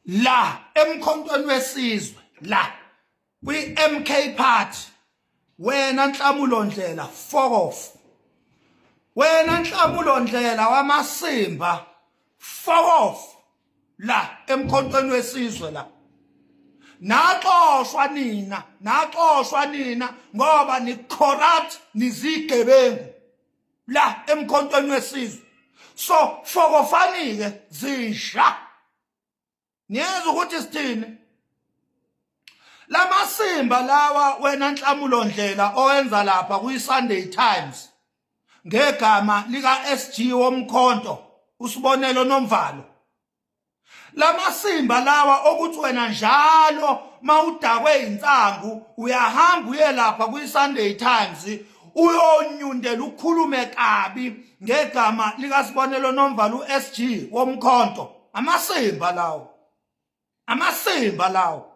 la emkhontweni wesizwe la kwi-MK Party wena Nhlamulo Ndlela fuck off. Wena Nhlamulo Ndlela wamasimba fuck off la emkhontweni wesizwe la. Naxoshwa nina ngoba ni corrupt nizigebengu la emkhontweni wesizwe. So fokofanike zisha. Niyezwa ukuthi sithini? Lamasimba lawa wena Nhlamulo Ndlela owenza lapha kwi-Sunday Times ngegama lika SG womkhonto usibonelo Nomvalo. Lamasimba lawa okuthi wena njalo mawudakwe insangu uyahamba uye lapha kwi-Sunday Times uyonyundela ukhulume kabi ngegama lika Sibonelo Nomvalo SG womkhonto. Amasimba lawo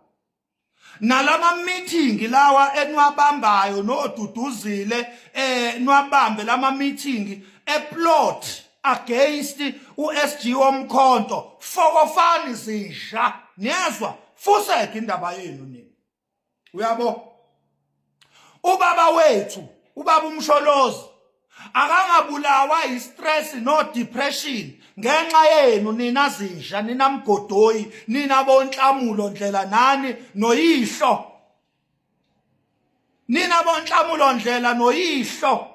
nalama meeting lawa enwabambayo noduduzile nwabambe lama meeting eplot against uSG womkhonto fokofani zisha. Niyezwa fuseke indaba yenu nini. Uyabo ubaba wethu ubaba uMsholozi akangabulawa istress no depression ngenxa yenu nina zisha nina Mgodoyi nina boNhlamulo Ndlela nani noyihlo. Nina boNhlamulo Ndlela noyihlo.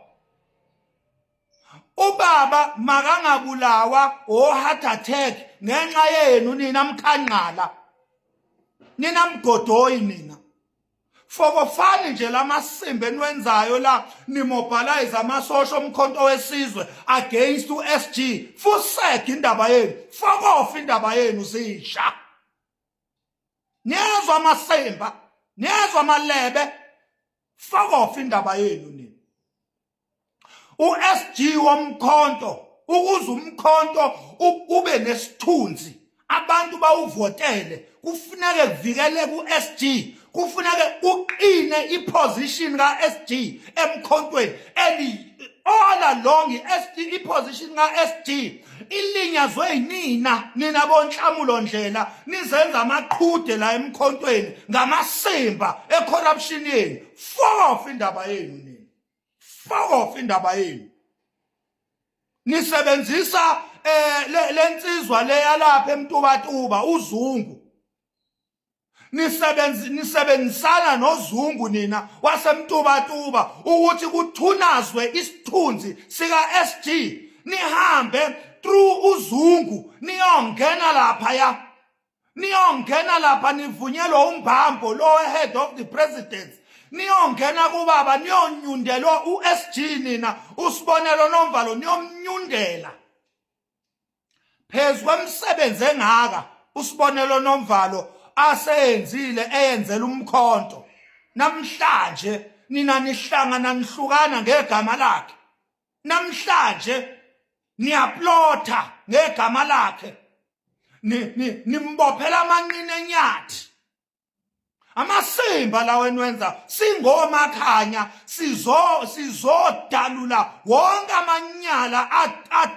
Ubaba makangabulawa heart attack ngenxa yenu nina Mkhanqala nina Mgodoyi nina. Fokofani nje lamasimba enwenzayo la nimobilize amasosha omkhonto wesizwe against uSG. Fuseke indaba yenu. Fuck off indaba yenu zisha. Niyezwa amasimba, niyezwa amalebe. Fuck off indaba yenu nini. uSG womkhonto ukuze umkhonto ube nesithunzi abantu bawuvotele kufuneka kuvikele kuSG. Kufuneka uqine iposition kaSG emkhontweni and all along iSG iposition kaSG ilinyazwe nina boNhlamulo Ndlela nizenza amaqhude la emkhontweni ngamasimba ecorruption yenu. Fuck off indaba yenu nini. Fuck off indaba yenu. Nisebenzisa lensizwa leya lapha eMtubatuba uZungu. Nisebenzisana noZungu nina waseMtubatuba ukuthi kuthunazwe isithunzi sika SG. Nihambe through uZungu niyongena lapha nivunyelwa umbhambo lo head of the president. Niyongena kubaba niyonyundelwa uSG nina uSibonelo Nomvalo niyomnyundela. Phezu kwemsebenzi engaka uSibonelo Nomvalo asenzile eyenzela umkhonto. Namhlanje nina nihlangana nihlukana ngegama lakhe. Namhlanje niyaplotha ngegama lakhe. Nimbophela amanqine enyathi. Amasimba lawo enwenza singomakhanya sizodalula wonke amanyala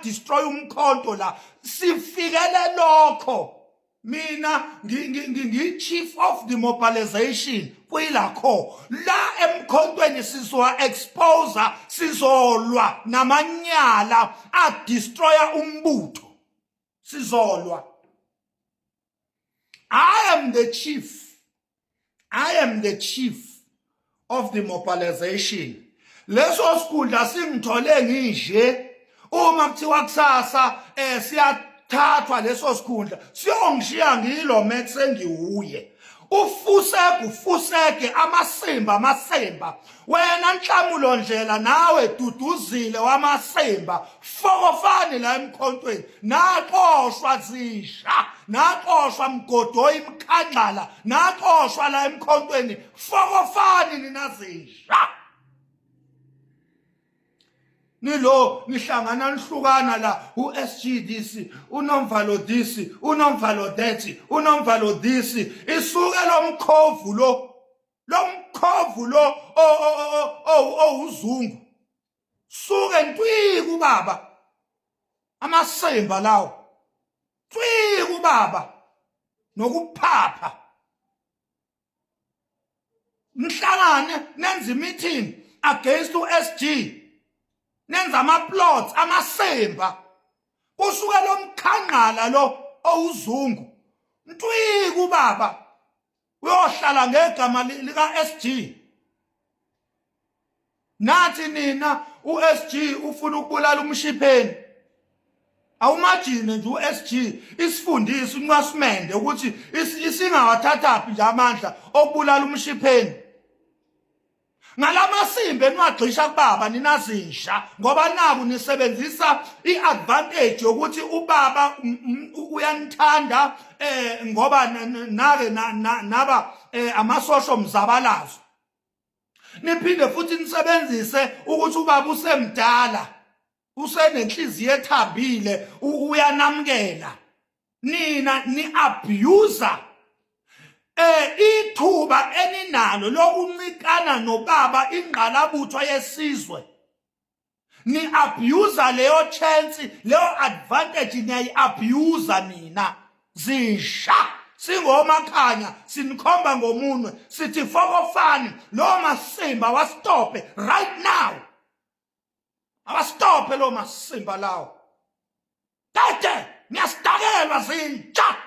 destroy umkhonto la. Sifikele lokho. Mina ngi-chief of the mobilization kuyilakho la emkhontweni sizowa expose sizolwa namanyala destroya umbutho sizolwa. I am the chief of the mobilization. Leso sikhundla singithole nginje uma kuthiwa kusasa siyathathwa leso sikhundla siyongishiya ngilo Max engiwuye. Ufuseke amasimba wena Nhlamulo Ndlela nawe duduzile wamasimba fokofani la emkhontweni naqoshwa zisha naqoshwa Mgodoyi Mkhanqala naqoshwa la emkhontweni fokofani nina zisha. Nilo nihlangana nihlukana la uSG this uNomvalo this uNomvalo that uNomvalo this isuke lomkhovu uZungu suke ntwi kubaba amasimba lawo ntwi kubaba nokuphapha nihlangane nenza meeting against uSG nenza ama-plots amasemba kusuka lo mkhanqala lo owuzungu ntwiki ubaba uyohlala ngegama lika-SG nathi nina uSG ufuna ukubulala umshipheni awumajine nje uSG isifundise unqasimende ukuthi isingawathathaphi nje amandla okubulala umshipheni ngalamasimbe enwagxisha kubaba ninazinja ngoba naku nisebenzisa iadvantage ukuthi ubaba uyanithanda ngoba nake naba amasosho mzabalazo niphinde futhi nisebenzise ukuthi ubaba usemdala usenenhliziyo ethambile uyanamkela nina ni abuser ithuba eninalo lokuncikana nobaba ingqalabutho yesizwe ni abuser leyo chance leyo advantage niyayi abuser nina zisha singomakhanya sinikhomba ngomunwe sithi fokofani lo masimba wastophe right now awastophe lo masimba lawo kade niyasidakelwa zinja